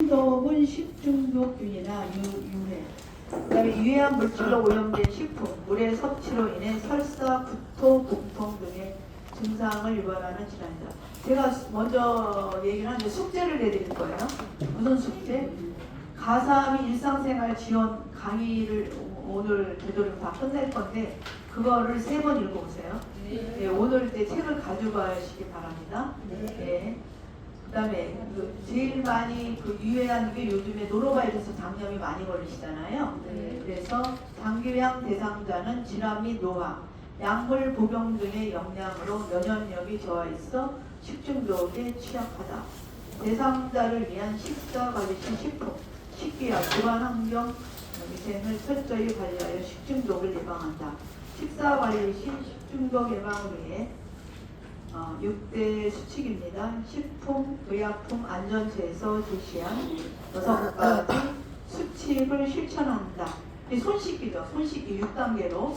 식중독은 식중독균이나 유해, 그다음에 유해한 물질로 오염된 식품, 물의 섭취로 인해 설사, 구토, 복통 등의 증상을 유발하는 질환이다. 제가 먼저 얘기를 하는데 숙제를 내드릴 거예요. 무슨 숙제? 가3 일상생활 지원 강의를 오늘 되도록 다 끝낼 건데 그거를 3번 읽어보세요. 네, 오늘 때 책을 가져가시기 바랍니다. 네. 그다음에 제일 많이 유해한 게 요즘에 노로바이러스 장염이 많이 걸리시잖아요. 그래서 장기외양 대상자는 질환 및 노화, 약물 복용 등의 영향으로 면역력이 저하 있어 식중독에 취약하다. 대상자를 위한 식사 관리 시 식품, 식기와 집안 환경 위생을 철저히 관리하여 식중독을 예방한다. 식사 관리 시 식중독 예방을 위해 6대 수칙입니다. 식품의약품 안전처에서 제시한 6가지 수칙을 실천한다. 손 씻기죠. 손 씻기 6단계로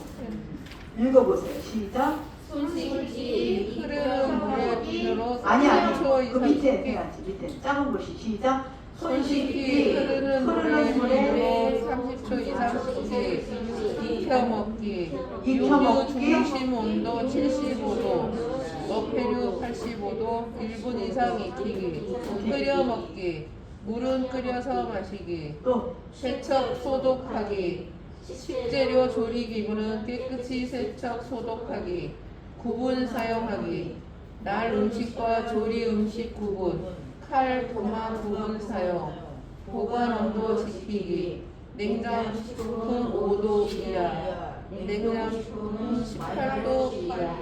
읽어보세요. 시작. 손 씻기, 흐르는 물에 비누로 아니 30초 그 이상 밑에 씻기. 해야지. 밑에 작은 곳이 시작. 손 씻기, 흐르는 물에 비누로 30초 이상 씻기. 익혀 먹기, 육류 중심 온도 75도, 어패류 85도 1분 이상 익히기. 끓여 먹기, 물은 끓여서 마시기. 또 세척 소독하기, 식재료 조리기구는 깨끗이 세척 소독하기. 구분 사용하기, 날 음식과 조리 음식 구분. 칼, 도마 구분 사용. 보관 온도 지키기. 냉장식품 5도 이하, 냉장식품은 18도 이하.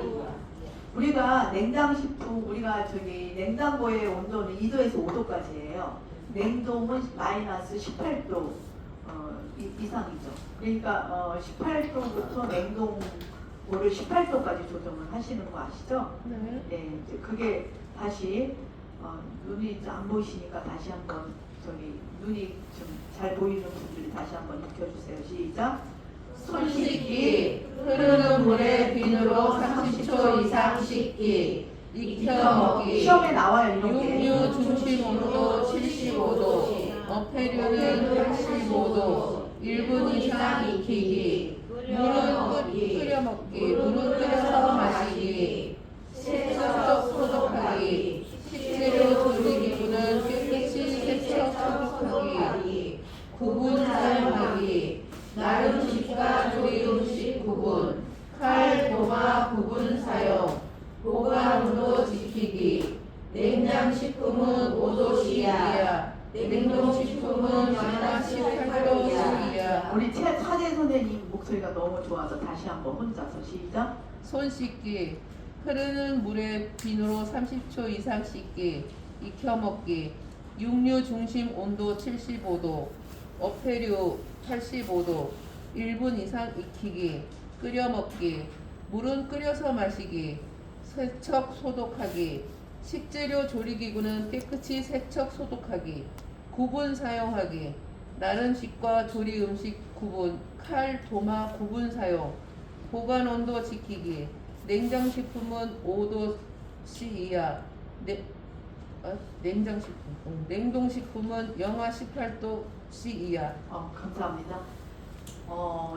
우리가 냉장식품, 우리가 냉장고의 온도는 2도에서 5도까지예요. 냉동은 마이너스 18도 이상이죠. 그러니까 18도부터 냉동고를 18도까지 조정을 하시는 거 아시죠? 네. 네, 이제 그게 다시 눈이 안 보이시니까 다시 한번 눈이 좀 잘 보이는 분들이 다시 한번 익혀주세요. 시작. 손 씻기, 흐르는 물에 비누로 30초 이상 씻기. 익혀 먹기, 시험에 나와요 이런 게. 육류 중심 온도 75도, 어패류는 85도, 1분 이상 익히기. 물은 끓여 먹기, 물은 끓여서 마시기. 세척 소독하기, 식재료 조리기구는 깨끗이 세척 소독하기. 구분 사용하기, 날 음식과 조리 음식 구분. 칼, 도마 구분 사용. 보관 온도 지키기. 냉장식품은 5도 이하, 냉동식품은 영하 18도 이하. 우리 차재 선생님 목소리가 너무 좋아서 다시 한번 혼자서 시작. 손 씻기, 흐르는 물에 비누로 30초 이상 씻기. 익혀 먹기, 육류 중심 온도 75도, 어패류 85도, 1분 이상 익히기. 끓여 먹기, 물은 끓여서 마시기. 세척 소독하기, 식재료 조리기구는 깨끗이 세척 소독하기. 구분 사용하기, 나른식과 조리 음식 구분. 칼, 도마 구분 사용. 보관 온도 지키기, 냉장식품은 5도 이하, 냉동식품은 영하 18도 이하. 감사합니다.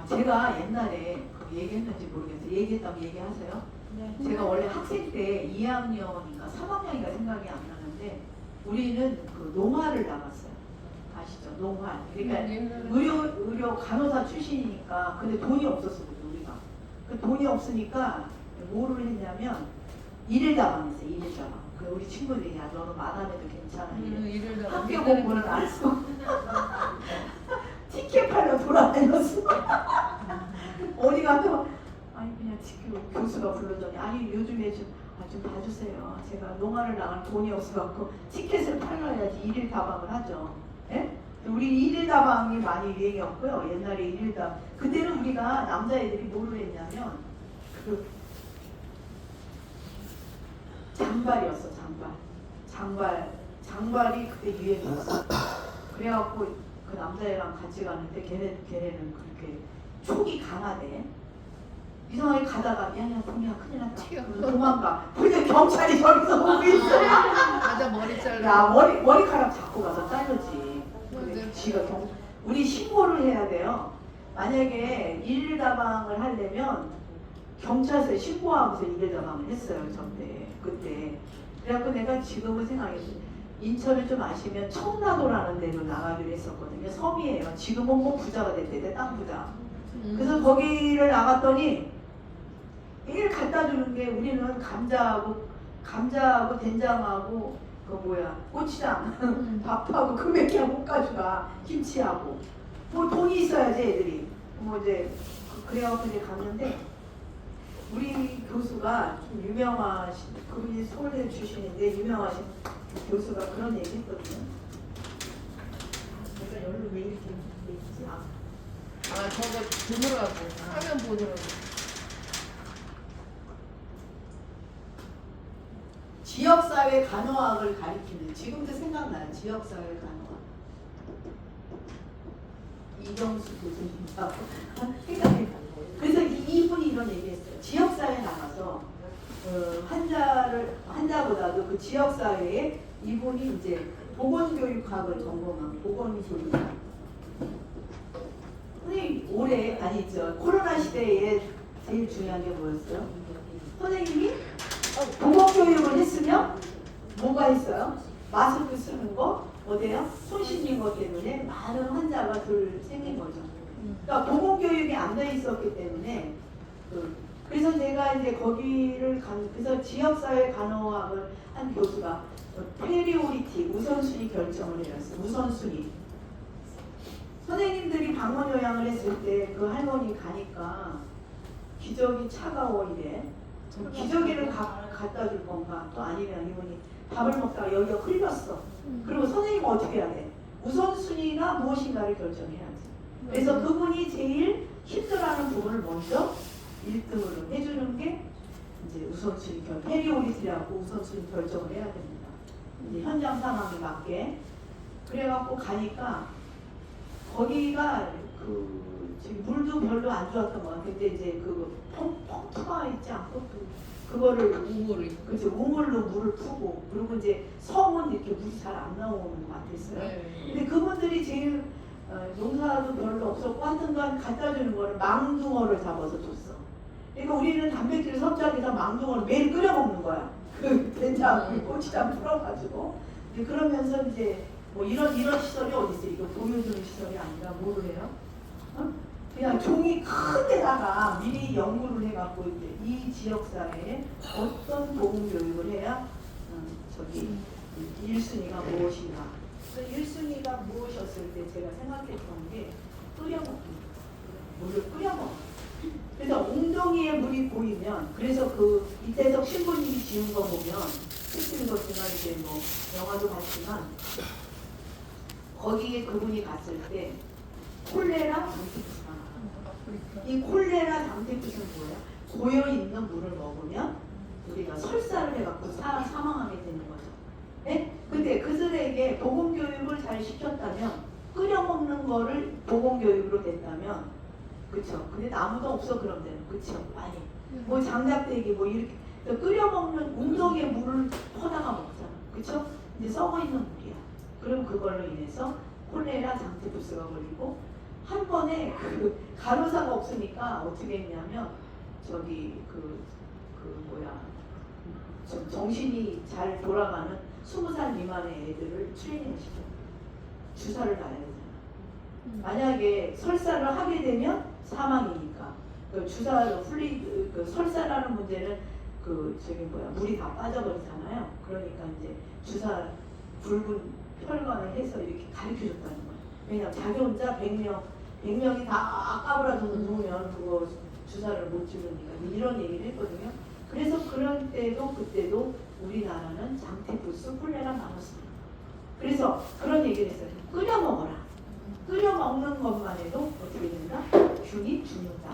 제가 옛날에 얘기했는지 모르겠어요. 얘기했다면 얘기하세요. 네. 제가 원래 학생 때 2학년인가 3학년인가 생각이 안 나는데 우리는 농활을 나갔어요. 아시죠? 농활. 그러니까 의료 간호사 출신이니까 근데 돈이 없었어요. 우리가. 돈이 없으니까 뭐를 했냐면 일일다방 했어요. 일일다방. 우리 친구들이 야 너는 만화해도 괜찮아. 학교 공부는 안 써. 티켓 팔러 돌아다녔어. 어디 가서 아니 그냥 교수가 불러더니 아니 요즘에 좀 봐주세요. 제가 농활을 나갈 돈이 없어갖고 티켓을 팔러야지 일일 다방을 하죠. 예? 우리 일일 다방이 많이 유행이었고요. 옛날에 일일 다방. 그때는 우리가 남자애들이 뭐를 했냐면 장발이었어. 장발이 그때 유행이었어. 그래갖고 그 남자애랑 같이 가는데 걔네는 그렇게 촉이 강하대. 이상하게 가다가 야야 동이야 큰일 났다. 도망가. 근데 경찰이 저기서 오고 있어. 맞아, 머리 잘라. 야 머리카락 잡고 가서 자르지. 우리 신고를 해야 돼요. 만약에 일일 다방을 하려면 경찰서에 신고하고서 일일 다방을 했어요. 그때. 그래갖고 내가 지금은 생각했어요. 인천을 좀 아시면 청라도라는 데로 나가기로 했었거든요. 섬이에요. 지금은 뭐 부자가 됐대, 땅 부자. 그래서 거기를 나갔더니 일 갖다 주는 게 우리는 감자하고 된장하고 고추장 밥하고 그밖에 못 가져가. 김치하고 뭐 돈이 있어야지 애들이 뭐 이제 그래갖고 이제 갔는데 우리 교수가 좀 유명하신 그분이 서울대 출신인데 유명하신 교수가 그런 얘기 했거든요. 내가 열로 왜 이렇게 얘기지? 저거 보느라고 화면 보느라고. 지역사회 간호학을 가리키는 지금도 생각나요. 지역사회 간호학 이정수 교수님하고 그래서 이분이 이런 얘기했어요. 지역사회에 나가서 환자보다도 그 지역사회에 이분이 이제 보건교육학을 전공한 보건교육학. 선생님 올해 아니죠. 코로나 시대에 제일 중요한 게 뭐였어요? 선생님이 보건교육을 했으면 뭐가 있어요? 마스크 쓰는 거 어때요? 손 씻는 것 때문에 많은 환자가 생긴 거죠. 그러니까 보건교육이 안 돼 있었기 때문에 그래서 제가 이제 그래서 지역사회 간호학을 한 교수가 프리오리티 우선순위 결정을 해놨어요. 우선순위. 선생님들이 방문 요양을 했을 때 그 할머니 가니까 기저귀 차가워 이래. 기저귀를 갖다 줄 건가 또 아니면 이분이 밥을 먹다가 여기가 흘렸어. 그리고 선생님은 어떻게 해야 돼? 우선순위가 무엇인가를 결정해야지. 그래서 그분이 제일 힘들어하는 부분을 먼저 1등으로 해주는 게 이제 우선순위 페리오리티라고 우선순위 결정을 해야 됩니다. 이제 현장 상황에 맞게. 그래갖고 가니까 거기가 지금 물도 별로 안 좋았던 것 같아요. 근데 이제 펌프가 있지 않고 그거를 우물로 물을 푸고 그리고 이제 섬은 이렇게 물이 잘 안 나오는 것 같았어요. 네. 근데 그분들이 제일 농사도 별로 없었고 하여튼 간 갖다 주는 거를 망둥어를 잡아서 줬어. 그러니까 우리는 단백질 섭취하기서 망둥어를 매일 끓여 먹는 거야. 그 된장, 고추장 풀어가지고. 그러면서 이제 뭐 이런 시설이 어디 있어? 이거 보여주는 시설이 아니라 뭐를 해요? 그냥 종이 큰 데다가 미리 연구를 해갖고 이제 이 지역사회에 어떤 보건교육을 해야 1순위가 무엇인가. 그래서 1순위가 무엇이었을 때 제가 생각했던 게 끓여먹기. 물을 끓여먹기. 그래서 웅덩이에 물이 고이면 그래서 이태석 신부님이 지은 거 보면 책도 읽었지만 이제 뭐 영화도 봤지만 거기에 그분이 갔을 때 콜레라 장티푸스가 나와요. 이 콜레라 장티푸스는 뭐예요? 고여있는 물을 먹으면 우리가 설사를 해갖고 사망하게 되는 거죠. 네? 근데 그들에게 보건교육을 잘 시켰다면 끓여먹는 거를 보건교육으로 됐다면 그쵸? 근데 아무도 없어 그런 데는 그쵸? 아니 뭐 장작대기 뭐 이렇게 끓여먹는 웅덩이에 물을 퍼다가 먹잖아. 그쵸? 이제 썩어있는 물이야. 그럼 그걸로 인해서 콜레라 장티푸스가 걸리고 한 번에 간호사가 없으니까 어떻게 했냐면 정신이 잘 돌아가는 20살 미만의 애들을 트레이닝을 시켜. 주사를 놔야 되잖아. 만약에 설사를 하게 되면 사망이니까. 설사라는 문제는 물이 다 빠져버리잖아요. 그러니까 이제 주사 붉은 혈관을 해서 이렇게 가르쳐줬다는 거예요. 왜냐면 자기 혼자 100명이 다 까불어서 누우면 그거 주사를 못 주니까 이런 얘기를 했거든요. 그래서 그때도 우리나라는 장티푸스, 콜레라 나눴습니다. 그래서 그런 얘기를 했어요. 끓여 먹어라. 끓여 먹는 것만 해도 어떻게 된다? 균이 죽는다.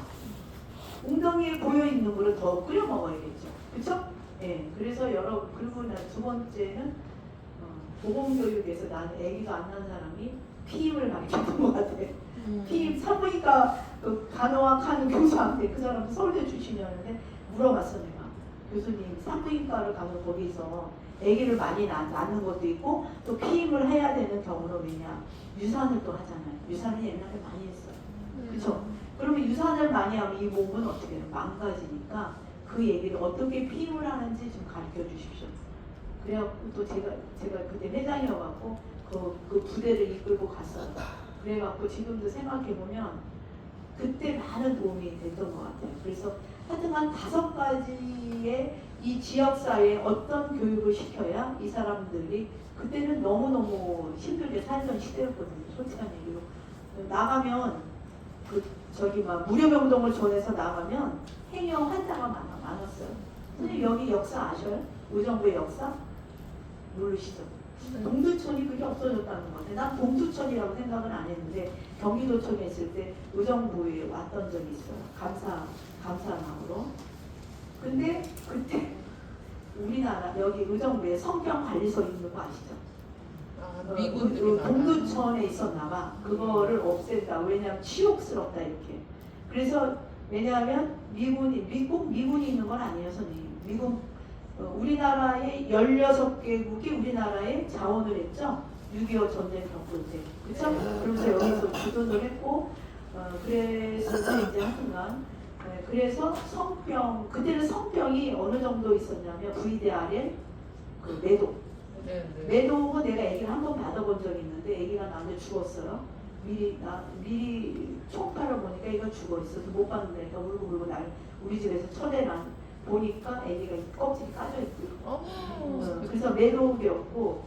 웅덩이에 고여있는 물을 더 끓여 먹어야겠죠. 그쵸? 예. 그래서 그리고 두 번째는 보건교육에서 난 애기도 안 난 사람이 피임을 가르쳤던 것 같아. 피임 산부인과 간호학 하는 교수한테 그 사람은 서울대 출신이었는데 물어봤어 내가. 교수님 산부인과를 가면 거기서 아기를 많이 낳는 것도 있고 또 피임을 해야 되는 경우는 왜냐 유산을 또 하잖아요. 유산을 옛날에 많이 했어요. 그렇죠? 그러면 유산을 많이 하면 이 몸은 어떻게 해요? 망가지니까 그 얘기를 어떻게 피임을 하는지 좀 가르쳐 주십시오. 그래갖고 또 제가 그때 회장이어갖고 그 부대를 이끌고 갔어요. 그래갖고 지금도 생각해보면 그때 많은 도움이 됐던 것 같아요. 그래서 하여튼간 5가지의 이 지역사회에 어떤 교육을 시켜야 이 사람들이 그때는 너무너무 힘들게 살던 시대였거든요. 솔직한 얘기로. 나가면 저기 막 무료병동을 전해서 나가면 행여 환자가 많았어요. 선생님 여기 역사 아셔요? 의정부의 역사? 모르시죠? 동두천이 그게 없어졌다는 것 같아요. 난 동두천이라고 생각은 안 했는데 경기도청에 있을 때 의정부에 왔던 적이 있어요. 감사함으로. 근데 그때 우리나라 여기 의정부에 성병관리소 있는 거 아시죠? 미군들이 동두천에 있었나 봐. 그거를 없앤다. 왜냐하면 치욕스럽다 이렇게. 그래서 왜냐하면 미군이 있는 건 아니에요, 선생님. 미군 우리나라의 16개국이 우리나라에 자원을 했죠. 6.25 전쟁 겪을 때. 그쵸? 그러면서 여기서 주둔을 했고, 그래서 이제 하여튼간, 그래서 그때는 성병이 어느 정도 있었냐면, VDR에 그 매독은 내가 아기를 한 번 받아본 적이 있는데, 아기가 나한테 죽었어요. 미리 총파를 보니까 얘가 죽어 있어서 못 봤는데, 애가 울고 우리 집에서 첫애만 보니까 아기가 껍질이 까져 있고, 그래서 매독이었고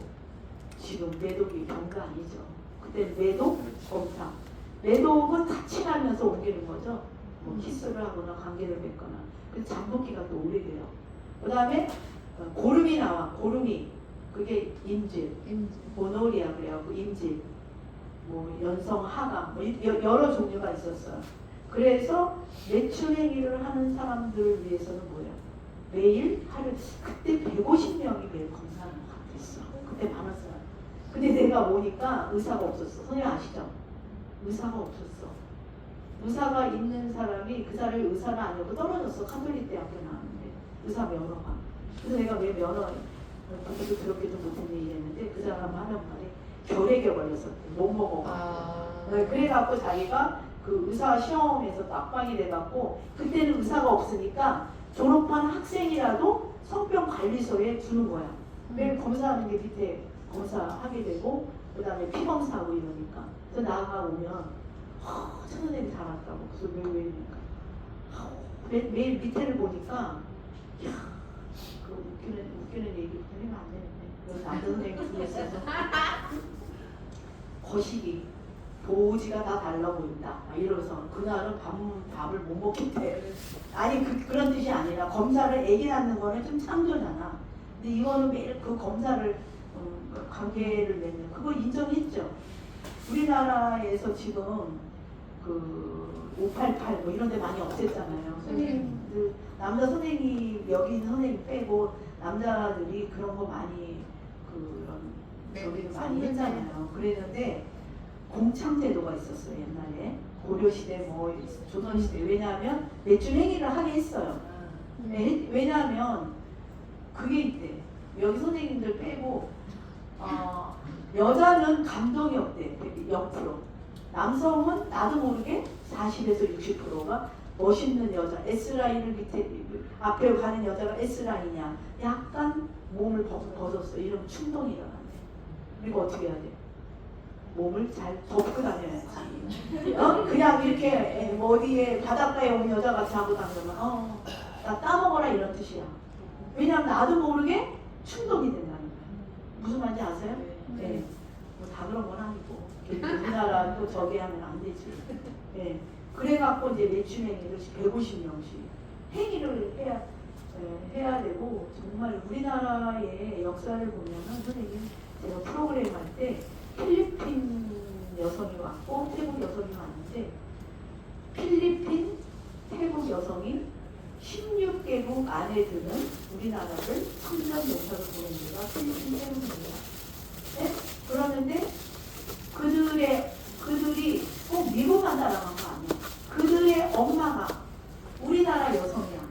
지금 매독이 병가 아니죠. 그때 매독, 검사. 매독은 타칭하면서 옮기는 거죠. 뭐 키스를 하거나 관계를 맺거나. 그래서 잠복기가 또 오래돼요. 그 다음에 고름이 나와. 고름이 그게 임질, 모노리아 그래갖고 임질, 뭐 연성 하강, 뭐 여러 종류가 있었어요. 그래서 매출 행위를 하는 사람들을 위해서는 뭐예요? 매일 그때 150명이 매일 검사를 했어. 그때 많았어요. 근데 내가 보니까 의사가 없었어. 선생님 아시죠? 의사가 없었어. 의사가 있는 사람이 그 사람이 의사가 아니고 떨어졌어. 카톨릭 대학교 나왔는데 의사 면허가. 그래서 내가 왜 그것도 그렇게도 못했네 이랬는데 그 사람 하는 말이 결핵에 걸렸었대. 못 먹어가지고. 그래갖고 자기가 그 의사 시험에서 낙방이 돼갖고 그때는 의사가 없으니까 졸업한 학생이라도 성병관리소에 주는 거야. 매일 검사하는 게 밑에 검사하게 되고 그 다음에 피검사하고 이러니까 그래서 나가오면 천선생님 잘 왔다고. 그래서 왜입니까? 매일 밑에를 보니까 그 웃기는 얘기 하면 안 되는데 남자 선생님이 두개 있어서 거시기 보지가 다 달라 보인다. 이러면서 그날은 밥을 못 먹겠대. 아니 그런 뜻이 아니라 검사를 애기 낳는 거는 좀 창조잖아. 근데 이거는 매일 그 검사를 관계를 맺는 그거 인정했죠. 우리나라에서 지금 그 588 뭐 이런 데 많이 없앴잖아요. 선생님들 남자 선생님 여기 있는 선생님 빼고 남자들이 그런 거 많이 그런 저기를 많이 했잖아요. 그랬는데 공창제도가 있었어요. 옛날에 고려시대 뭐 조선시대. 왜냐하면 매출 행위를 하게 했어요. 왜냐하면 그게 있대. 여기 선생님들 빼고 여자는 감동이 없대. 0%. 남성은 나도 모르게 40에서 60%가 멋있는 여자, S라인을 밑에 앞에 가는 여자가 S라인이야. 약간 몸을 벗었어. 이러면 충동이 일어난대. 그리고 어떻게 해야 돼? 몸을 잘 덮고 다녀야지. 그냥 이렇게 어디에 바닷가에 온 여자가 자고 다니면 나 따먹어라 이런 뜻이야. 왜냐하면 나도 모르게 충동이 된다는 거야. 무슨 말인지 아세요? 네. 뭐 다 그런 건 아니고 우리나라 또 저기 하면 안 되지. 네. 그래갖고 이제 매출 행위를 150명씩 행위를 해야 되고 정말 우리나라의 역사를 보면은 선생님 제가 프로그램 할 때 필리핀 여성이 왔고 태국 여성이 왔는데 필리핀, 태국 여성이 16개국 안에 드는 우리나라를 선전 용사로 보낸 데가 필리핀, 태국입니다. 네? 그러는데 그들이 꼭 미국만 따라간 거 아니야. 그들의 엄마가 우리나라 여성이야.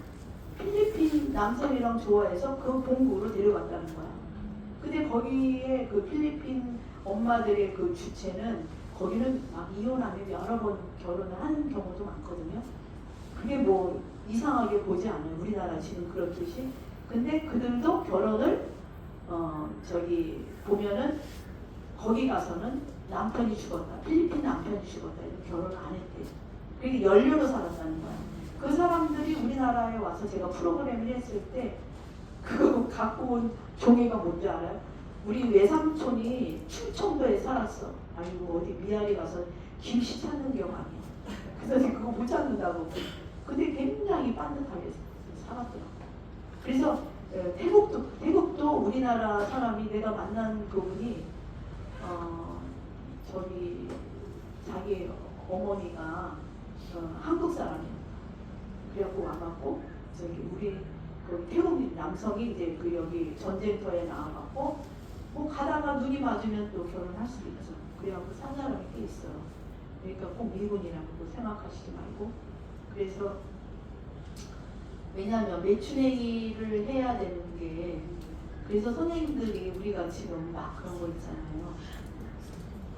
필리핀 남성이랑 좋아해서 그 본국으로 데려갔다는 거야. 거기에 그 필리핀 엄마들의 그 주체는 거기는 막 이혼하면 여러 번 결혼을 하는 경우도 많거든요. 그게 뭐 이상하게 보지 않아요. 우리나라 지금 그렇듯이. 근데 그들도 결혼을 저기 보면은 거기 가서는 남편이 죽었다. 필리핀 남편이 죽었다. 이런 결혼을 안 했대요. 그게 연료로 살았다는 거야. 그 사람들이 우리나라에 와서 제가 프로그램을 했을 때 그 갖고 온 종이가 뭔지 알아요? 우리 외삼촌이 충청도에 살았어. 아니고 어디 미아리 가서 김씨 찾는 경우 아니야. 그래서 그거 못 찾는다고. 근데 굉장히 반듯하게 살았더라고. 그래서 태국도 우리나라 사람이 내가 만난 그분이 저기 자기 어머니가 한국 사람이야. 그래갖고 와갖고 저기 우리 그 태국 남성이 이제 그 여기 전쟁터에 나와갖고 뭐 가다가 눈이 맞으면 또 결혼할 수도 있죠. 그래갖고 산 사람이 꽤 있어요. 그러니까 꼭 미군이라고 생각하시지 말고. 그래서 왜냐하면 매춘행위를 해야 되는 게 그래서 선생님들이 우리가 지금 막 그런 거 있잖아요.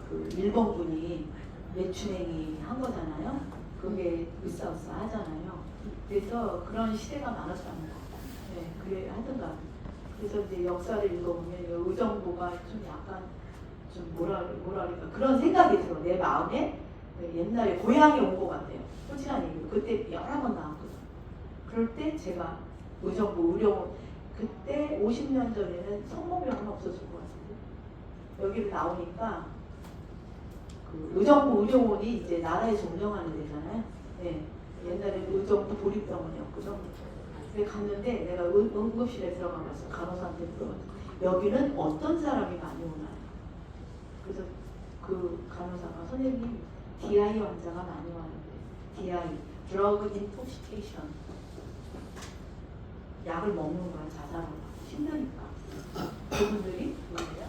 그 일본군이 매춘행위 한 거잖아요. 그게 으쌰으쌰 하잖아요. 그래서 그런 시대가 많았다는 거. 네, 그래 하든가. 그래서 이제 역사를 읽어보면 의정부가 좀 약간 좀 뭐랄까 그런 생각이 들어. 내 마음에 옛날에 고향에 온 것 같아요. 솔직한 얘기로 그때 여러 번 나왔거든. 그럴 때 제가 의정부 의료원 그때 50년 전에는 성모병은 없었을 것 같은데 여기를 나오니까 그 의정부 의료원이 이제 나라에서 운영하는 데잖아요. 네. 옛날에 의정부 보립병원이었거든. 근데 갔는데 내가 응급실에 들어가면서 간호사한테 물어봤는데 여기는 어떤 사람이 많이 오나요? 그래서 그 간호사가 선생님 DI 환자가 많이 왔는데 DI, Drug Intoxication 약을 먹는 거야 자살하고 힘드니까 그분들이 뭐예요?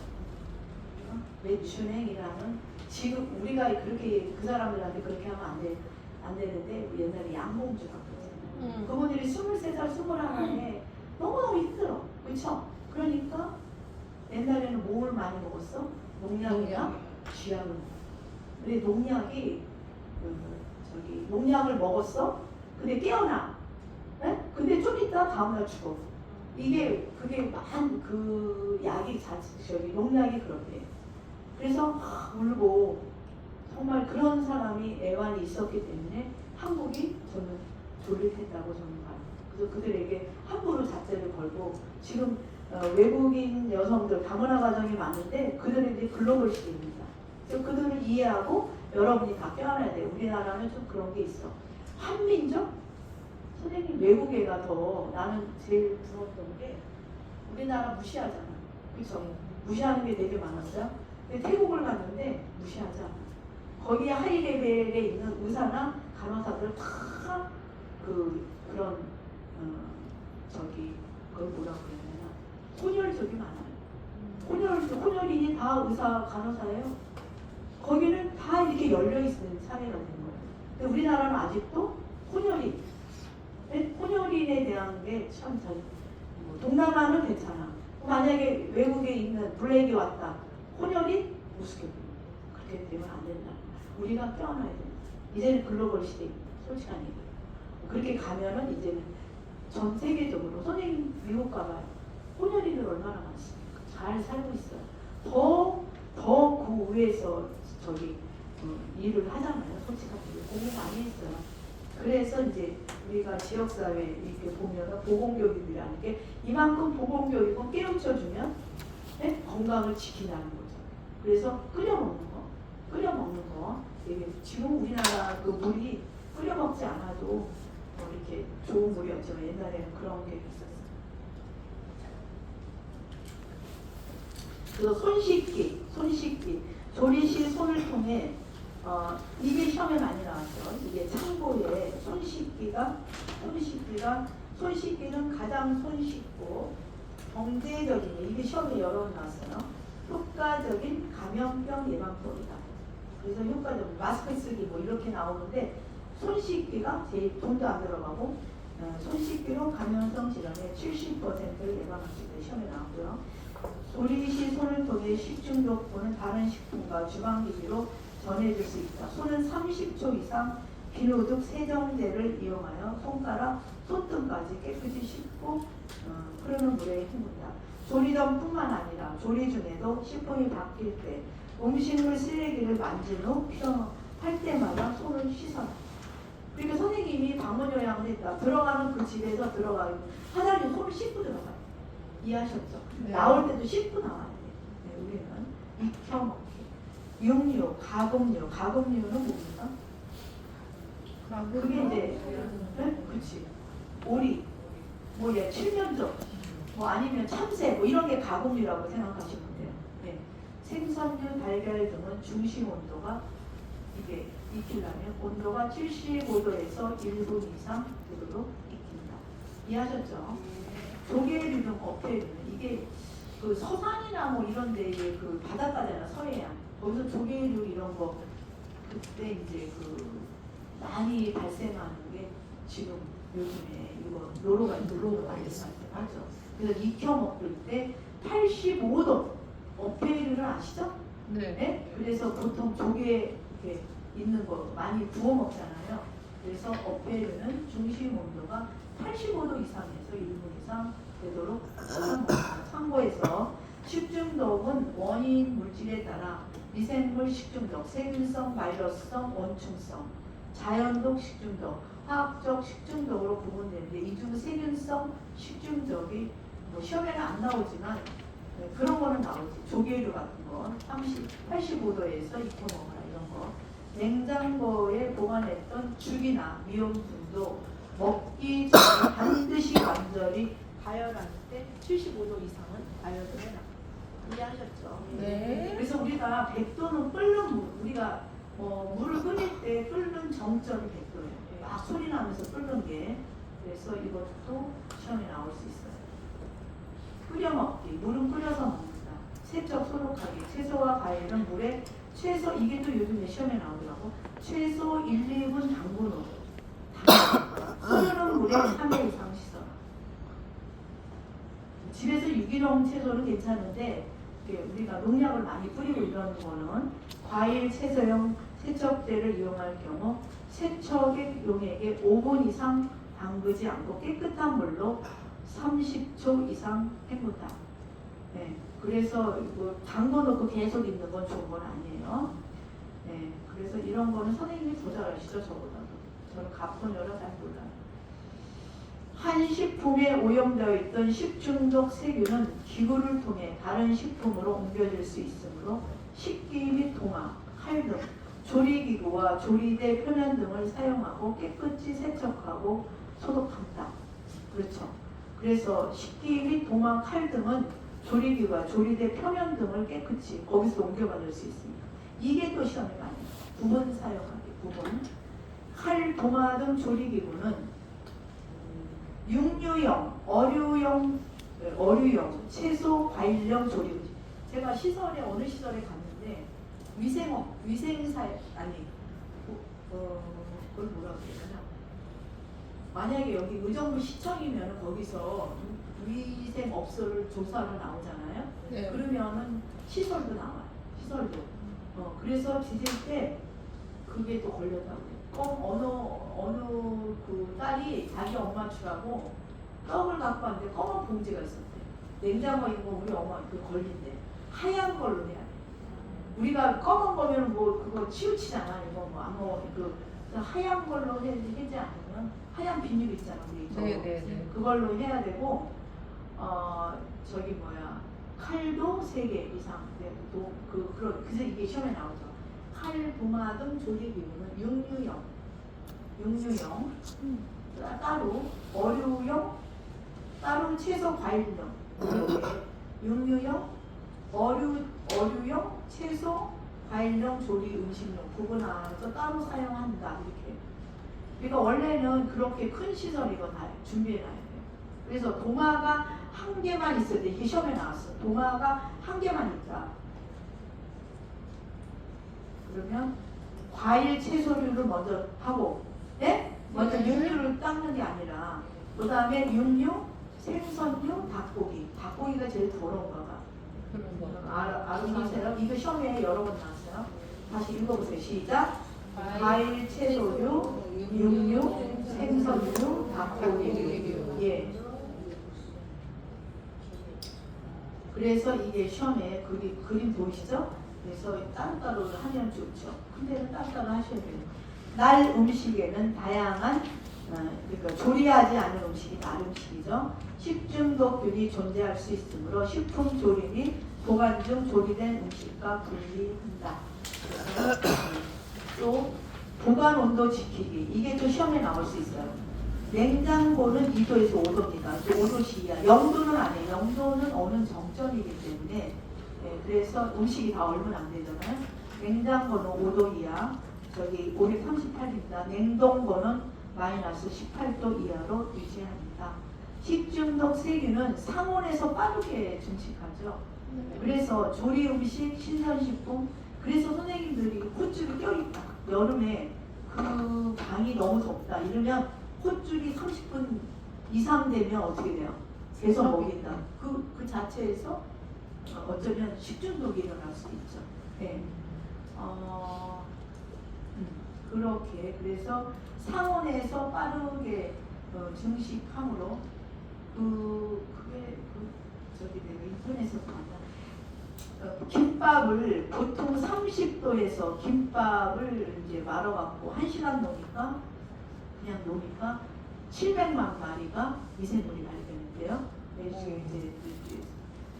매춘행이라는 지금 우리가 그렇게 그 사람들한테 그렇게 하면 안 되는데 옛날에 양봉주라고 했잖아요. 그분들이 23살, 21에 너무너무 힘들어. 그렇죠? 그러니까 옛날에는 뭘 많이 먹었어? 농약이나 쥐약을. 근데 농약이 저기 농약을 먹었어? 근데 깨어나. 네? 근데 좀 있다 다음날 죽어. 그게 그 약이 저기 농약이 그렇대. 그래서 막 울고 정말 그런 사람이 애환이 있었기 때문에 한국이 저는 졸립했다고 저는 봐요. 그래서 그들에게 함부로 잣대를 걸고 지금 외국인 여성들 다문화 가정이 많은데 그들은 이제 글로벌 시대입니다. 그래서 그들을 이해하고 여러분이 다 껴안아야 돼요. 우리나라는 좀 그런 게 있어. 한민족? 선생님 외국 애가 더 나는 제일 부러웠던 게 우리나라 무시하잖아. 그렇죠? 무시하는 게 되게 많았어요. 근데 태국을 갔는데 무시하지 않아. 거기 하이레벨에 있는 의사나 간호사들 다 그런 저기 그걸 뭐라고 그래야 되나 혼혈족이 많아요. 혼혈인이 다 의사 간호사예요. 거기는 다 이렇게 열려 있는 사회가 된 거예요. 근데 우리나라는 아직도 혼혈인에 대한 게 참 동남아는 괜찮아. 만약에 외국에 있는 블랙이 왔다. 혼혈인 우습게 그렇게 되면 안 된다. 우리가 껴안아야 된다. 이제는 글로벌 시대입니다. 솔직한 얘기. 그렇게 가면은 이제는 전 세계적으로 선생님 미국 가봐요. 혼혈인들 얼마나 많습니까? 잘 살고 있어요. 더 그 위에서 저기 일을 하잖아요. 솔직하게 공부 많이 했어요. 그래서 이제 우리가 지역사회 이렇게 보면은 보건교육이라는 게 이만큼 보건교육은 깨우쳐주면 네? 건강을 지킨다는 거죠. 그래서 끓여 먹는 거 이게 지금 우리나라 그 물이 끓여 먹지 않아도 이렇게 좋은 물이었지만 옛날에는 그런 게 있었어요. 그래서 손 씻기 조리실 손을 통해 이게 시험에 많이 나왔죠. 이게 참고에 손 씻기는 가장 손 씻고 경제적인 이게 시험에 여러 번 나왔어요. 효과적인 감염병 예방법이다. 그래서 효과적인 마스크 쓰기 뭐 이렇게 나오는데 손 씻기가 제일 돈도 안 들어가고 손 씻기로 감염성 질환의 70%를 예방할 수 있다. 시험에 나왔고요. 조리시 손을 통해 식중독 또는 다른 식품과 주방기기로 전해질 수 있다. 손은 30초 이상 비누 세정제를 이용하여 손가락, 손등까지 깨끗이 씻고 흐르는 물에 헹군다. 조리덤뿐만 아니라 조리 중에도 식품이 바뀔 때 음식물 쓰레기를 만진 후 필요할 때마다 손을 씻어라. 그러니까 선생님이 방문 요양을 했다. 들어가는 그 집에서 들어가면 화장실 손을 씻고 들어가요. 이해하셨죠? 네. 나올 때도 씻고 나와야 돼. 네, 우리는 익혀먹기. 육류, 가금류는 뭡니까? 그게 이제 네? 그치. 오리, 뭐야 칠면조, 뭐 아니면 참새, 뭐 이런 게 가금류라고 생각하시면 돼요. 네. 생선류, 달걀 등은 중심 온도가 이게 익히려면 온도가 75도에서 1분 이상 되도록 익힌다. 이해하셨죠? 조개류 등 어패류는 이게 그 서산이나 뭐 이런 데에 그 바닷가잖아, 서해안. 거기서 조개류 이런 거 그때 이제 그 많이 발생하는 게 지금 요즘에 이거 노로가 많이 발생하죠. 그래서 익혀 먹을 때 85도 어패류를 아시죠? 네. 네? 그래서 보통 조개 이렇게 있는 거 많이 구워 먹잖아요. 그래서 어패류는 중심 온도가 85도 이상에서 1분 이상 되도록 먹습니다. 참고해서 식중독은 원인 물질에 따라 미생물 식중독, 세균성, 바이러스성, 원충성, 자연독 식중독, 화학적 식중독으로 구분되는데 이 중 세균성 식중독이 뭐 시험에는 안 나오지만 네, 그런 거는 나오지. 조개류 같은 거 85도에서 익혀 먹어라 이런 거. 냉장고에 보관했던 죽이나 미용품도 먹기 전에 반드시 완전히 가열할 때 75도 이상은 가열을 해라. 이해하셨죠? 네. 그래서 우리가 100도는 끓는 물, 우리가 물을 끓일 때 끓는 정점이 100도예요. 막 소리 나면서 끓는 게. 그래서 이것도 시험에 나올 수 있어요. 끓여 먹기, 물은 끓여서 먹는다. 세척 소독하기, 채소와 과일은 물에 최소, 이게 또 요즘에 시험에 나오더라고. 최소 1, 2분 담근 후 흐르는 물에 3회 이상 씻어라. 집에서 유기농 채소는 괜찮은데 우리가 농약을 많이 뿌리고 이러는 거는 과일, 채소용 세척제를 이용할 경우 세척용액에 5분 이상 담그지 않고 깨끗한 물로 30초 이상 헹군다. 네, 그래서 뭐 담궈놓고 계속 있는 건 좋은 건 아니에요. 네, 그래서 이런 거는 선생님이 더 잘 아시죠, 저보다도. 저는 가뿐여라 잘 몰라요. 한 식품에 오염되어 있던 식중독 세균은 기구를 통해 다른 식품으로 옮겨질 수 있으므로 식기 및 도마, 칼 등 조리기구와 조리대 표면 등을 사용하고 깨끗이 세척하고 소독한다. 그렇죠. 그래서 식기 및 도마, 칼 등은 조리기구와 조리대 표면 등을 깨끗이 거기서 옮겨받을 수 있습니다. 이게 또 시험에 많이 나와요. 부분 사용하기, 부분. 칼, 도마 등 조리기구는 육류용, 어류용, 채소, 과일용 조리 음식. 제가 시설에 어느 시설에 갔는데 위생사 아니 그걸 뭐라고 해야 되나? 만약에 여기 의정부 시청이면 거기서 위생업소를 조사를 나오잖아요. 네. 그러면은 시설도 나와요. 시설도. 그래서 지질 때 그게 또 걸렸다고 그래요. 어느 그 딸이 자기 엄마 주라고 떡을 갖고 왔는데 검은 봉지가 있었대. 냉장고에 있는 거 우리 엄마 그 걸린대. 하얀 걸로 해야 돼. 우리가 검은 거면 뭐 그거 치우치잖아. 이거 뭐 안 먹어. 그 하얀 걸로 해지 않으면 하얀 비닐 있잖아. 우리 저거. 네. 그걸로 해야 되고 저기 뭐야 칼도 3개 이상. 그래서 이게 시험에 나오죠. 칼, 도마 등 조리기구는 육류용 따로, 어류용 따로, 채소, 과일용 이렇게 육류용, 어류용, 채소, 과일용, 조리, 음식용 구분하여서 따로 사용한다 이렇게. 그러니까 원래는 그렇게 큰 시설 이거 다 준비해놔야 돼요. 그래서 도마가 한 개만 있을 때 이게 시험에 나왔어. 도마가 한 개만 있다. 그러면 과일, 채소류를 먼저 하고, 네? 먼저 육류를 닦는 게 아니라, 그 다음에 육류, 생선류, 닭고기. 닭고기가 제일 더러운가 봐. 그런 거. 알아보세요. 이거 시험에 여러 번 나왔어요. 다시 읽어보세요. 시작. 과일, 채소류, 육류, 생선류, 닭고기류. 예. 그래서 이게 시험에 그림 보이시죠? 그래서 따로따로 하면 좋죠. 근데는 따로따로 하셔야 돼요. 날 음식에는 다양한 그러니까 조리하지 않은 음식이 날 음식이죠. 식중독균이 존재할 수 있으므로 식품 조리 및 보관 중 조리된 음식과 분리한다. 또 보관 온도 지키기 이게 또 시험에 나올 수 있어요. 냉장고는 2도에서 5도입니다. 5도씨 이하. 0도는 아니에요. 0도는 어느 정점이기 때문에 그래서 음식이 다 얼면 안 되잖아요. 냉장고는 5도 이하. 저기 538입니다. 냉동고는 마이너스 18도 이하로 유지합니다. 식중독 세균은 상온에서 빠르게 증식하죠. 그래서 조리 음식, 신선식품 그래서 선생님들이 콧줄이 껴있다. 여름에 그 방이 너무 덥다. 이러면 콧줄이 30분 이상 되면 어떻게 돼요? 계속 먹인다. 그 자체에서 어쩌면 식중독이 일어날 수 있죠. 네. 그렇게 그래서 상온에서 빠르게 증식함으로 그게 저기 내가 인터넷에서 봤다. 김밥을 보통 30도에서 김밥을 이제 말아갖고 1시간 놓으니까 그냥 놓으니까 700만 마리가 미생물이 발견된대요. 이제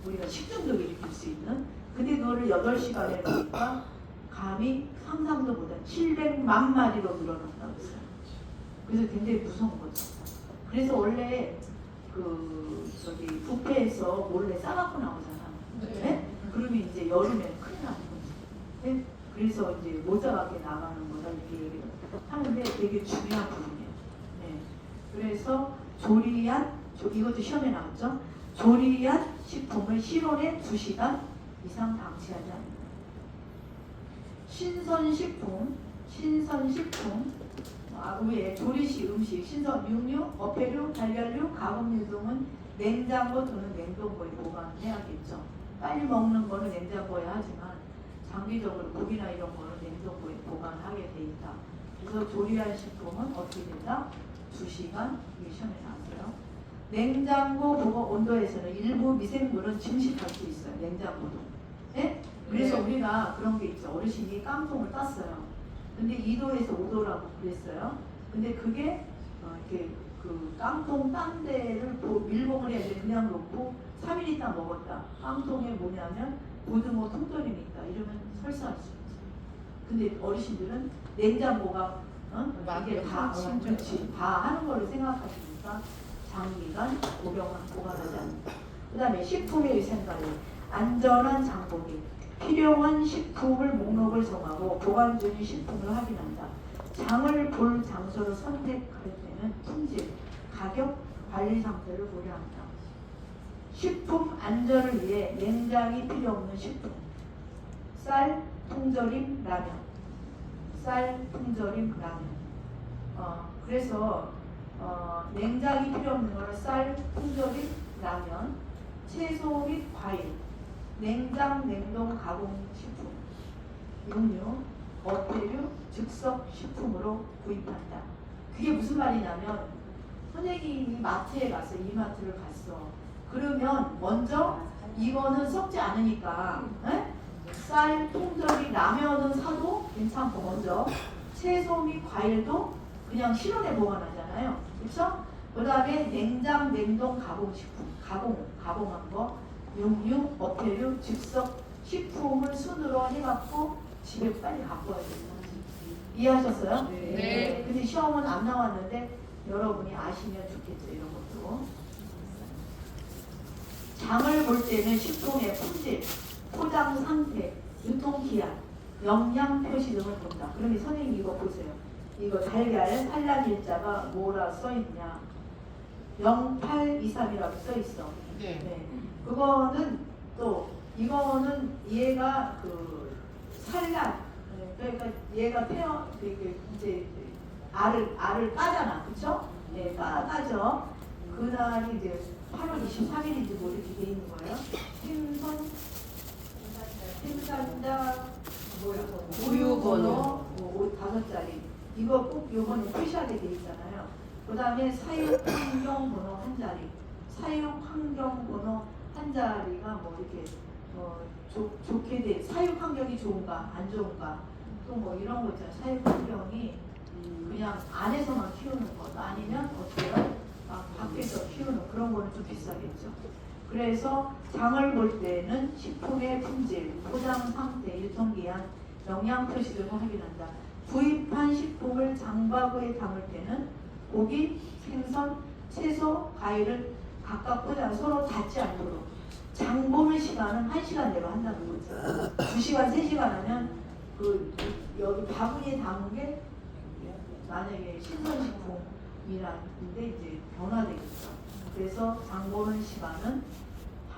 우리가 식중독을 일으킬 수 있는. 근데 그거를 8시간에 놓으니까 감이 상상도 못한 700만 마리로 늘어난다고 했어요. 그래서 굉장히 무서운 거죠. 그래서 원래 저기 뷔페에서 몰래 싸갖고 나오잖아. 네? 그러면 이제 여름에 큰일 나는 거지. 네? 그래서 이제 모자라게 나가는 거다 이렇게 얘기를 하는데 되게 중요한 부분이에요. 네. 그래서 이것도 시험에 나왔죠. 조리한 식품을 실온에 2시간 이상 방치하지 않는다. 신선식품 외에 조리식 음식, 신선 육류, 어패류, 달걀류, 가공류 등은 냉장고 또는 냉동고에 보관해야겠죠. 빨리 먹는 거는 냉장고에 하지만 장기적으로 고기나 이런 거는 냉동고에 보관하게 돼 있다. 그래서 조리한 식품은 어떻게 된다? 2시간 이게 시험에 나왔어요. 냉장고 보관 온도에서는 일부 미생물은 증식할 수 있어요. 냉장고도. 네? 그래서 우리가 그런 게 있죠. 어르신이 깡통을 땄어요. 근데 2도에서 5도라고 그랬어요. 근데 그게 이렇게 그 깡통 딴 데를 밀봉을 해야 돼. 그냥 놓고 3일 있다 먹었다. 깡통에 뭐냐면 고등어 통조림이 있다. 이러면 설사할 수 있죠. 근데 어르신들은 냉장고가 이게 다 그렇지. 다 하는 걸로 생각하시니까 장기간 보관하지 않는다. 그 다음에 식품의 위생관리, 안전한 장보기, 필요한 식품을 목록을 정하고 보관 중인 식품을 확인한다. 장을 볼 장소를 선택할 때는 품질, 가격, 관리 상태를 고려한다. 식품 안전을 위해 냉장이 필요 없는 식품, 쌀, 통조림, 라면. 그래서 냉장이 필요 없는 거는 쌀, 통조림, 라면, 채소 및 과일, 냉장, 냉동, 가공식품, 육류, 어패류, 즉석 식품으로 구입한다. 그게 무슨 말이냐면 선생님이 마트에 갔어. 이마트를 갔어. 그러면 먼저 이거는 썩지 않으니까 쌀, 통조림, 라면은 사도 괜찮고 먼저 채소 및 과일도 그냥 실온에 보관하잖아요. 그렇죠? 그 다음에 냉장, 냉동, 가공식품, 가공한 거, 육류, 어패류, 즉석 식품을 순으로 해갖고 집에 빨리 갖고 와야 된다. 이해하셨어요? 네. 근데 시험은 안 나왔는데 여러분이 아시면 좋겠죠. 이런 것도. 장을 볼 때는 식품의 품질, 포장 상태, 유통기한, 영양 표시 등을 본다. 그러면 선생님 이거 보세요. 이거 달걀 산란일자가 뭐라 써있냐. 0823이라고 써있어. 네. 그거는 또 이거는 얘가 그 산란, 그러니까 얘가 이제 알을 까잖아. 그쵸? 네, 까죠. 그날이 이제 8월 23일인지 뭐 이렇게 돼 있는 거예요. 생선 생산자 우유 번호. 5자리 이거 꼭 요번에 표시하게 돼 있잖아요. 그 다음에 사육환경번호 한 자리, 사육환경번호 한 자리가 뭐 이렇게 좋게 돼, 사육환경이 좋은가 안 좋은가, 또 뭐 이런 거 있잖아요. 사육환경이 그냥 안에서만 키우는 것 아니면 어때요? 밖에서 키우는 그런 거는 좀 비싸겠죠. 그래서 장을 볼 때는 식품의 품질, 포장 상태, 유통기한, 영양 표시를 확인한다. 구입한 식품을 장바구니에 담을 때는 고기, 생선, 채소, 과일을 각각 포장 서로 닿지 않도록 장 보는 시간은 1시간 내로 한다는 거죠. 2시간, 3시간 하면 여기 바구니에 담은 게 만약에 신선식품이라는데 이제 변화되겠죠. 그래서 장 보는 시간은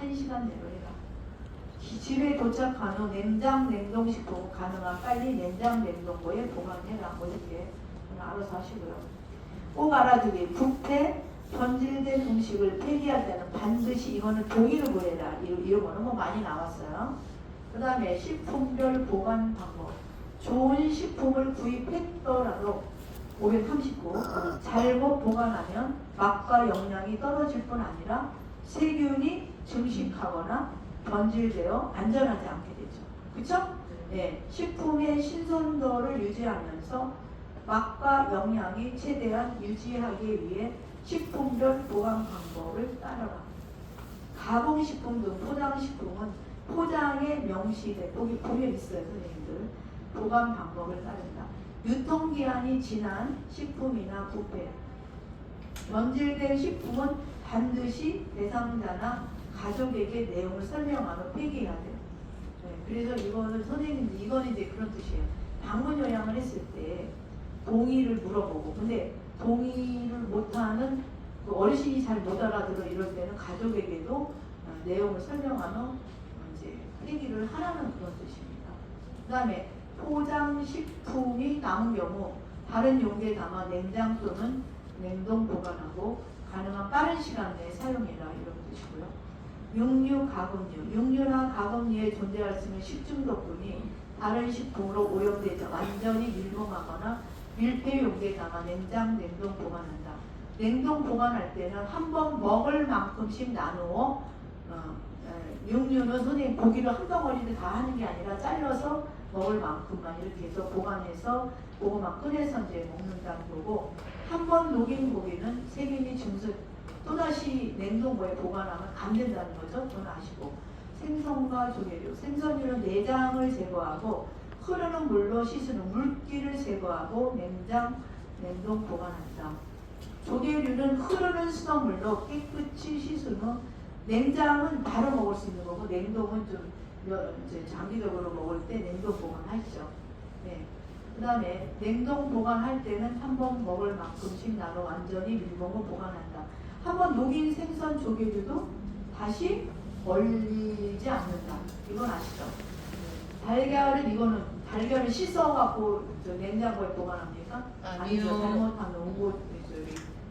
1시간 내로 해라. 집에 도착한 후 냉장, 냉동식품은 가능한 빨리 냉장, 냉동고에 보관해라. 뭐 이렇게 알아서 하시고요. 꼭 알아두기. 부패, 변질된 음식을 폐기할 때는 반드시 이거는 동의를 구해라. 이런 거는 뭐 많이 나왔어요. 그 다음에 식품별 보관 방법. 좋은 식품을 구입했더라도 539. 잘못 보관하면 맛과 영양이 떨어질 뿐 아니라 세균이 증식하거나 변질되어 안전하지 않게 되죠. 그쵸? 네. 식품의 신선도를 유지하면서 맛과 영양이 최대한 유지하기 위해 식품별 보관 방법을 따르라. 가공식품 등 포장식품은 포장에 명시된, 여기 보면 있어요, 선생님들. 보관 방법을 따른다. 유통기한이 지난 식품이나 부패, 변질된 식품은 반드시 대상자나 가족에게 내용을 설명한 후 폐기해야 돼요. 네, 그래서 이거는 선생님, 이건 이제 그런 뜻이에요. 방문 요양을 했을 때 동의를 물어보고, 근데 동의를 못하는 어르신이 잘 못 알아들어 이럴 때는 가족에게도 내용을 설명한 후 이제 폐기를 하라는 그런 뜻입니다. 그 다음에 포장식품이 남은 경우 다른 용기에 담아 냉장 또는 냉동 보관하고 가능한 빠른 시간 내에 사용해라 이런 뜻이고요. 육류, 가금류, 육류나 가금류에 존재할 수 있는 식중독균이 다른 식품으로 오염되지 완전히 밀봉하거나 밀폐 용기에 담아 냉장, 냉동 보관한다. 냉동 보관할 때는 한 번 먹을 만큼씩 나누어 육류는 선생님 고기를 한 덩어리를 다 하는 게 아니라 잘라서 먹을 만큼만 이렇게 해서 보관해서 그거만 꺼내서 이제 먹는다는 거고, 한 번 녹인 고기는 세균이 증식 또다시 냉동고에 보관하면 안 된다는 거죠. 그건 아시고, 생선과 조개류, 생선류는 내장을 제거하고 흐르는 물로 씻은 물기를 제거하고 냉장, 냉동 보관한다. 조개류는 흐르는 수돗물로 깨끗이 씻은 후 냉장은 바로 먹을 수 있는 거고 냉동은 좀 이제 장기적으로 먹을 때 냉동 보관하시죠. 네. 그 다음에 냉동 보관할 때는 한 번 먹을 만큼씩 나눠 완전히 밀봉을 보관한다. 한 번 녹인 생선 조개류도 다시 얼리지 않는다. 이건 아시죠? 달걀은 이거는 달걀을 씻어갖고 냉장고에 보관합니까? 아니죠. 잘못하면 오고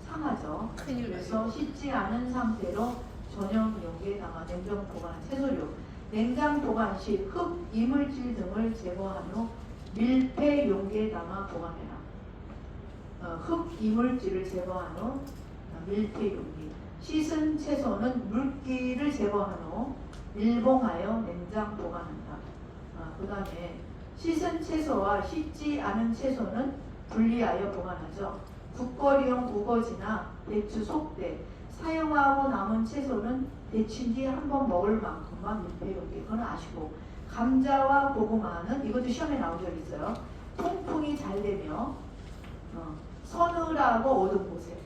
상하죠. 그래서 씻지 않은 상태로 전용 용기에 담아 냉장 보관한 채소류. 냉장 보관 시 흙, 이물질 등을 제거한 후 밀폐 용기에 담아 보관해라. 흙, 이물질을 제거한 후 밀폐 용기. 씻은 채소는 물기를 제거한 후 밀봉하여 냉장 보관한다. 그 다음에 씻은 채소와 씻지 않은 채소는 분리하여 보관하죠. 국거리용 우거지나 배추 속대, 사용하고 남은 채소는 데친 뒤 한 번 먹을 만큼만 밀폐용기. 그건 아시고, 감자와 고구마는 이것도 시험에 나온 적 있어요. 통풍이 잘 되며 서늘하고 어두운 곳에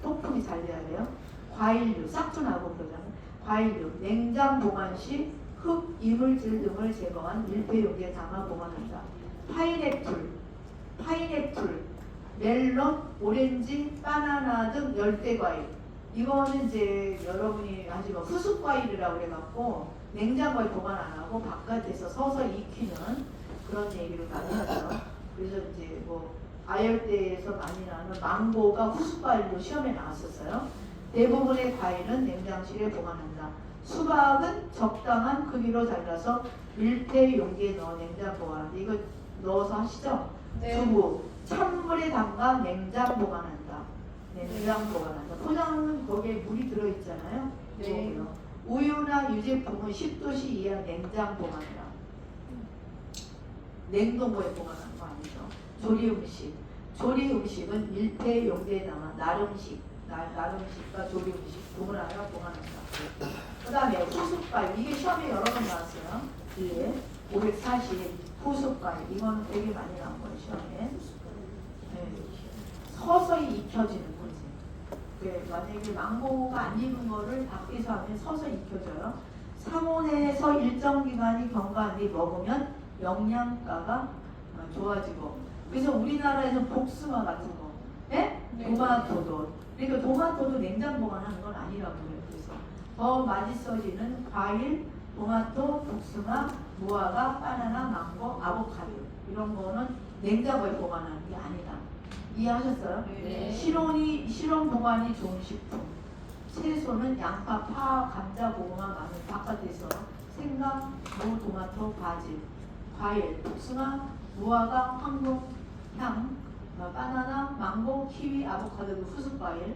통풍이 잘 돼야 돼요. 과일류, 싹둔하고 그러잖아요. 과일류, 냉장 보관 시 흙, 이물질 등을 제거한 밀폐용기에 담아 보관한다. 파인애플, 멜론, 오렌지, 바나나 등 열대과일. 이거는 이제 여러분이 아시고 후숙과일이라고 그래갖고 냉장고에 보관 안 하고 바깥에서 서서 익히는 그런 얘기를 많이 하죠. 그래서 이제 뭐 아열대에서 많이 나는 망고가 후숙과일로 시험에 나왔었어요. 대부분의 과일은 냉장실에 보관한다. 수박은 적당한 크기로 잘라서 밀폐 용기에 넣어 냉장 보관한다. 이거 넣어서 하시죠? 네. 두부 찬물에 담가 냉장 보관한다. 냉장 보관한다. 포장은 거기에 물이 들어있잖아요. 네. 이거고요. 우유나 유제품은 10도씨 이하 냉장 보관이라. 냉동고에 보관하는 거 아니죠. 조리 음식. 조리 음식은 밀폐 용기에 담아 나름식과 조리 음식 구분하여 보관한다. 그 다음에 후숙과일. 이게 시험에 여러 번 나왔어요. 뒤에 540 후숙과일. 이거는 되게 많이 나온 거예요 시험에. 네. 서서히 익혀지는 거지. 네, 만약에 망고가 안 익은 거를 밖에서 하면 서서히 익혀져요. 상온에서 일정 기간이 경과한 뒤 먹으면 영양가가 좋아지고. 그래서 우리나라에서 복숭아 같은 거, 네? 네. 토마토도. 그러니까 토마토도 냉장 보관하는 건 아니라고요. 그래서 더 맛있어지는 과일, 토마토, 복숭아, 무화과, 바나나, 망고, 아보카도 이런 거는 냉장고에 보관하는 게 아니다. 이해하셨어요? 네. 실온 보관이 좋은 식품. 채소는 양파, 파, 감자, 고구마, 마늘 바깥에서 생강, 무, 토마토, 바질. 과일, 복숭아, 무화과, 황금, 향, 바나나, 망고, 키위, 아보카도, 후숙 과일.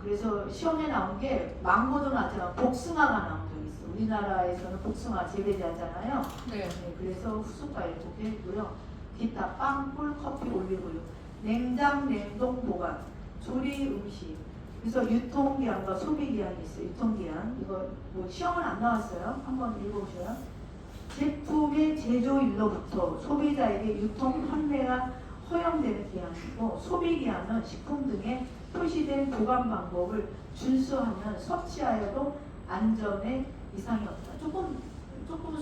그래서 시험에 나온 게 망고도 나왔지만 복숭아가 나온 적이 있어. 우리나라에서는 복숭아 재배하잖아요. 네. 네, 그래서 후숙 과일 소개했고요. 기타 빵, 꿀, 커피, 올리브유, 냉장, 냉동 보관, 조리 음식. 그래서 유통기한과 소비기한이 있어요. 유통기한. 이거 뭐 시험은 안 나왔어요. 한번 읽어보세요. 제품의 제조일로부터 소비자에게 유통 판매가 허용되는 기한이고, 소비기한은 식품 등에 표시된 보관 방법을 준수하면 섭취하여도 안전에 이상이 없다. 조금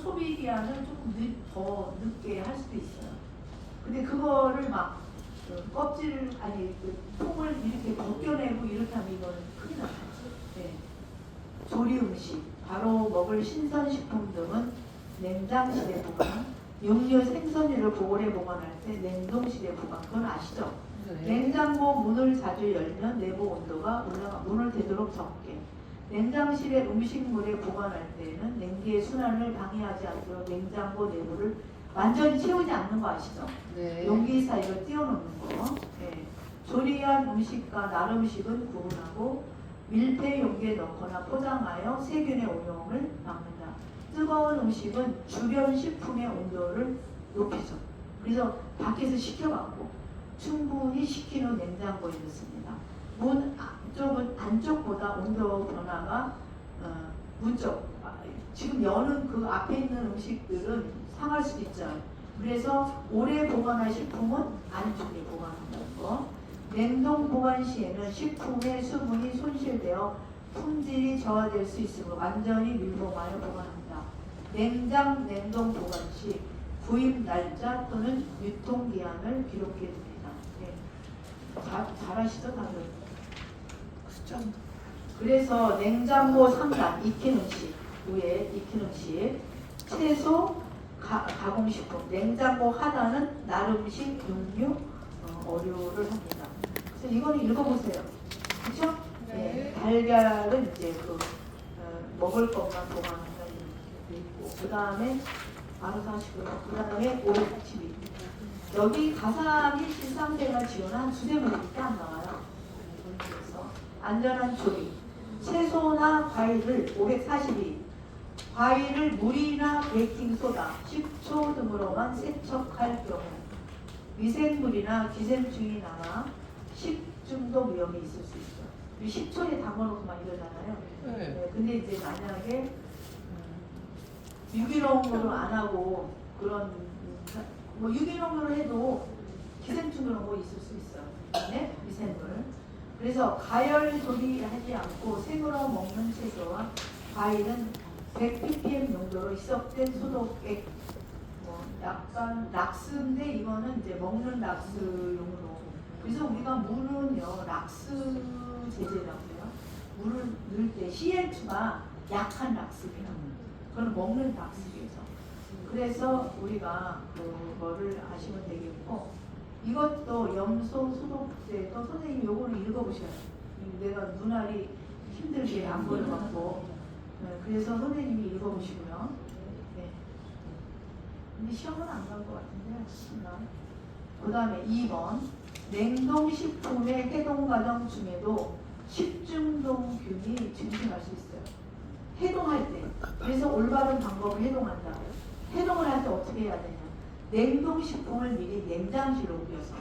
소비기한을 조금 더 늦게 할 수도 있어요. 근데 그거를 막 껍질을 통을 이렇게 벗겨내고 이렇게 하면 이거는 큰일 나죠. 네. 조리 음식, 바로 먹을 신선식품 등은 냉장실에 보관, 육류 생선류를 보관해 보관할 때 냉동실에 보관. 그건 아시죠? 네. 냉장고 문을 자주 열면 내부 온도가 올라가 문을 되도록 적게. 냉장실에 음식물에 보관할 때는 냉기의 순환을 방해하지 않도록 냉장고 내부를 완전히 채우지 않는 거 아시죠? 네. 용기 사이로 띄워놓는 거. 네. 조리한 음식과 날음식은 구분하고 밀폐 용기에 넣거나 포장하여 세균의 오염을 막는다. 뜨거운 음식은 주변 식품의 온도를 높이죠. 그래서 밖에서 식혀갖고 충분히 식힌 후 냉장고에 넣습니다. 문 안쪽보다 온도 변화가 문쪽 지금 여는 그 앞에 있는 음식들은 상할 수도 있죠. 그래서 오래 보관할 식품은 안쪽에 보관한다는 거. 냉동 보관 시에는 식품의 수분이 손실되어 품질이 저하될 수 있으므로 완전히 밀봉하여 보관합니다. 냉동 보관 시 구입 날짜 또는 유통기한을 기록해 둡니다. 네. 잘하시죠 다들? 그죠. 그래서 냉장고 3단 익힌 음식, 위에 익힌 음식, 채소, 가공식품, 냉장고 하단은 날음식, 육류, 어류를 합니다. 그래서 이거는 읽어보세요. 그렇죠? 네. 달걀은 이제 먹을 것만 보관한다 이렇게 있고, 그 다음에 알아서 하시고요. 그 다음에 512. 여기 가상이 실상생활 지원 한 두세 문밖에 안 나와요. 그래서 안전한 조리. 채소나 과일을 542. 과일을 물이나 베이킹소다, 식초 등으로만 세척할 경우 미생물이나 기생충이 남아 식중독 위험이 있을 수 있어요. 식초에 담궈놓고 막 이러잖아요. 네. 네, 근데 이제 만약에 유기농으로 안 하고 그런 뭐 유기농으로 해도 기생충 그런 거 있을 수 있어요. 네? 미생물. 그래서 가열 조리하지 않고 생으로 먹는 채소와 과일은 100ppm 정도로 희석된 소독액, 뭐 약간 락스인데 이거는 이제 먹는 락스용으로. 그래서 우리가 물은요 락스 제제라고요. 물을 넣을 때 CL2가 약한 락스예요. 그건 먹는 락스에서. 그래서 우리가 그거를 아시면 되겠고, 이것도 염소 소독제도 선생님 요거는 읽어보셔야 돼요. 내가 눈알이 힘들게 안 보여갖고 그래서 선생님이 읽어보시고요. 네. 근데 시험은 안 갈 것 같은데, 그 다음에 2번. 냉동식품의 해동과정 중에도 식중독균이 증식할 수 있어요. 해동할 때. 그래서 올바른 방법을 해동한다. 해동을 할 때 어떻게 해야 되냐. 냉동식품을 미리 냉장실로 옮겨서.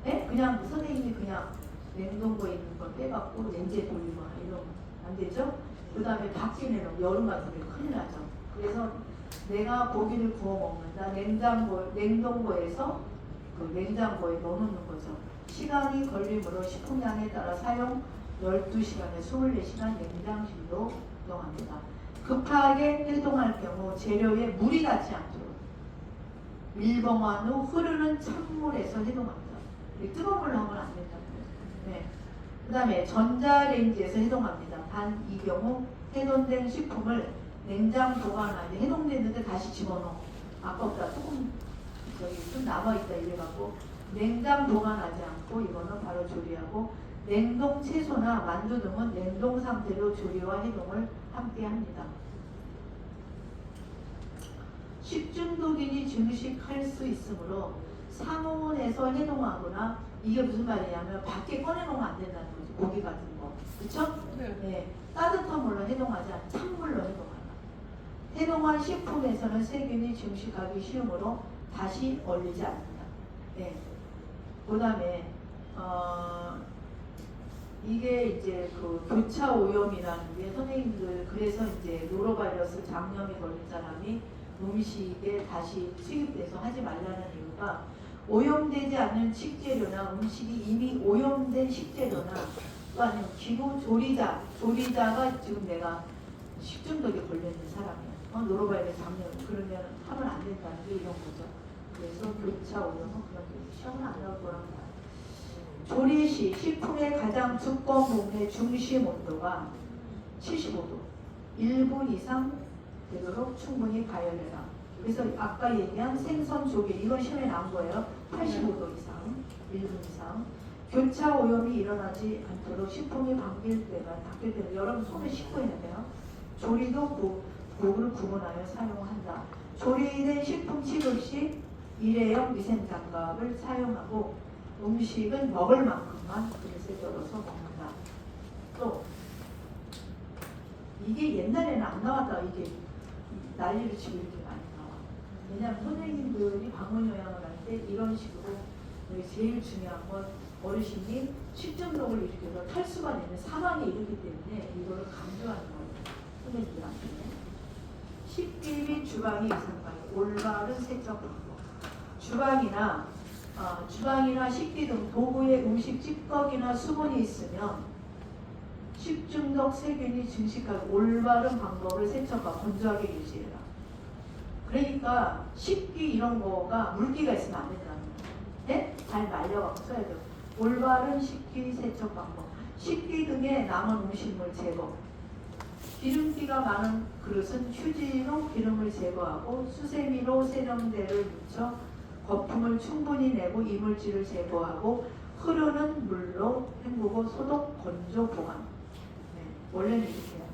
네? 그냥 선생님이 그냥 냉동고에 있는 걸 빼갖고 렌즈에 돌리거나 이러면 안 되죠? 그 다음에 밖에 내놓으면 여름 같은 데 큰일 나죠. 그래서 내가 고기를 구워 먹는다. 냉동고에서 그 냉장고에 넣어놓는 거죠. 시간이 걸리므로 식품량에 따라 사용 12시간에 24시간 냉장실로 이동합니다. 급하게 해동할 경우 재료에 물이 닿지 않도록 밀봉한 후 흐르는 찬물에서 해동합니다. 뜨거운 물로 하면 안 된다는 거예요. 네. 그 다음에 전자레인지에서 해동합니다. 단 이 경우 해동된 식품을 냉장 보관하지 해동됐는데 다시 집어넣어. 아깝다. 조금 좀 남아있다 이래갖고 냉장 보관하지 않고 이거는 바로 조리하고 냉동 채소나 만두 등은 냉동 상태로 조리와 해동을 함께 합니다. 식중독균이 증식할 수 있으므로 상온에서 해동하거나 이게 무슨 말이냐면 밖에 꺼내놓으면 안 된다는 거지. 고기 같은 거. 그쵸? 네. 따뜻한 물로 해동하지 않고 찬물로 해동하라. 해동한 식품에서는 세균이 증식하기 쉬우므로 다시 얼리지 않는다. 네. 그 다음에 이게 이제 그 교차 오염이라는 게 선생님들 그래서 이제 노로바이러스 장염이 걸린 사람이 음식에 다시 투입돼서 하지 말라는 이유가 오염되지 않는 식재료나 음식이 이미 오염된 식재료나 또 아니면 기구 조리자가 지금 내가 식중독에 걸려있는 사람이야. 노로바이러스 장염 그러면 하면 안 된다는 게 이런 거죠. 그래서 교차 오염은 그런 게 시험은 안 나올 거란 말이야. 조리 시 식품의 가장 두꺼운 부분의 중심 온도가 75도 1분 이상 되도록 충분히 가열해라. 그래서 아까 얘기한 생선 조개 이건 시험에 나온 거예요. 85도 이상 1분 이상 교차 오염이 일어나지 않도록 식품이 바뀔 때가 여러분 손을 씻고 해야 돼요. 조리도 고구를 구분하여 사용한다. 조리된 식품 취급 시 일회용 위생장갑을 사용하고 음식은 먹을 만큼만 그릇에 썰어서 먹는다. 또 이게 옛날에는 안 나왔다. 이게 난리를 치고 이렇게 많이 나와. 왜냐하면 선생님들이 방문 요양을 할 때 이런 식으로 제일 중요한 건 어르신이 식중독을 일으켜서 탈수가 되는 상황이 이르기 때문에 이거를 강조하는 거예요. 선생님들한테. 식기 및 주방의 이상관계, 올바른 세척 방법. 주방이나 식기 등 도구에 음식 찌꺼기나 수분이 있으면 식중독 세균이 증식할 올바른 방법을 세척과 건조하게 유지해라. 그러니까 식기 이런 거가 물기가 있으면 안 된다는 거예요. 네? 잘 말려갖고 써야 돼요. 올바른 식기 세척 방법. 식기 등에 남은 음식물 제거. 기름기가 많은 그릇은 휴지로 기름을 제거하고 수세미로 세정대를 묻혀 거품을 충분히 내고 이물질을 제거하고 흐르는 물로 헹구고 소독, 건조, 보관. 네, 원래는 이렇게 해요.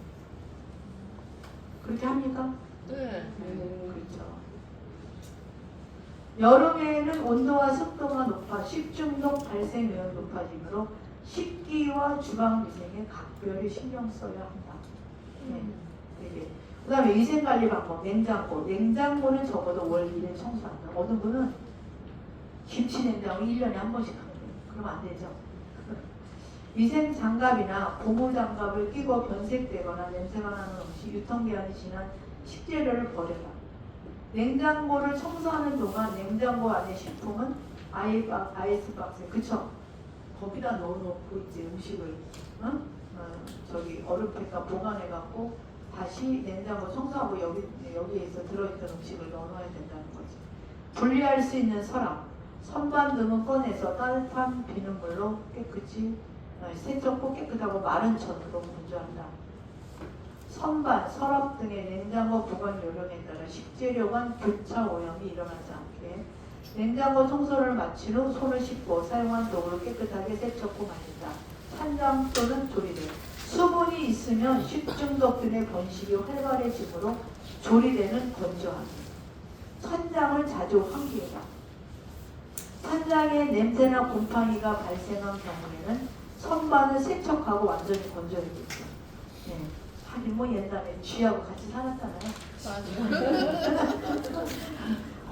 그렇게 합니까? 네. 그렇죠. 여름에는 온도와 습도가 높아 식중독 발생 위험이 높아지므로 식기와 주방 위생에 각별히 신경 써야 한다. 네, 되게. 그 다음에 위생관리 방법, 냉장고는 적어도 월 1회 청소한다. 어떤 분은 김치 냉장고 1년에 한 번씩 하는 거예요. 그러면 안 되죠. 위생장갑이나 고무장갑을 끼고 변색되거나 냄새가 나는 음식, 유통기한이 지난 식재료를 버려라. 냉장고를 청소하는 동안 냉장고 안에 식품은 아이스박스에 그쵸? 거기다 넣어놓고 이제 음식을 저기 얼음팩과 보관해갖고 다시 냉장고 청소하고 여기에서 들어있던 음식을 넣어놔야 된다는 거지. 분리할 수 있는 서랍, 선반 등은 꺼내서 따뜻한 비눗물로 깨끗이 세척고 깨끗하고 마른 천으로 건조한다. 선반, 서랍 등의 냉장고 보관 요령에 따라 식재료 간 교차 오염이 일어나지 않게 냉장고 청소를 마친 후 손을 씻고 사용한 도구를 깨끗하게 세척고 말린다. 찬장 또는 조리대, 수분이 있으면 식중독균의 번식이 활발해지므로 조리대는 건조하기. 천장을 자주 환기해라. 천장에 냄새나 곰팡이가 발생한 경우에는 선반을 세척하고 완전히 건조해야겠죠. 네. 하긴 뭐 옛날에 쥐하고 같이 살았잖아요. 맞아요.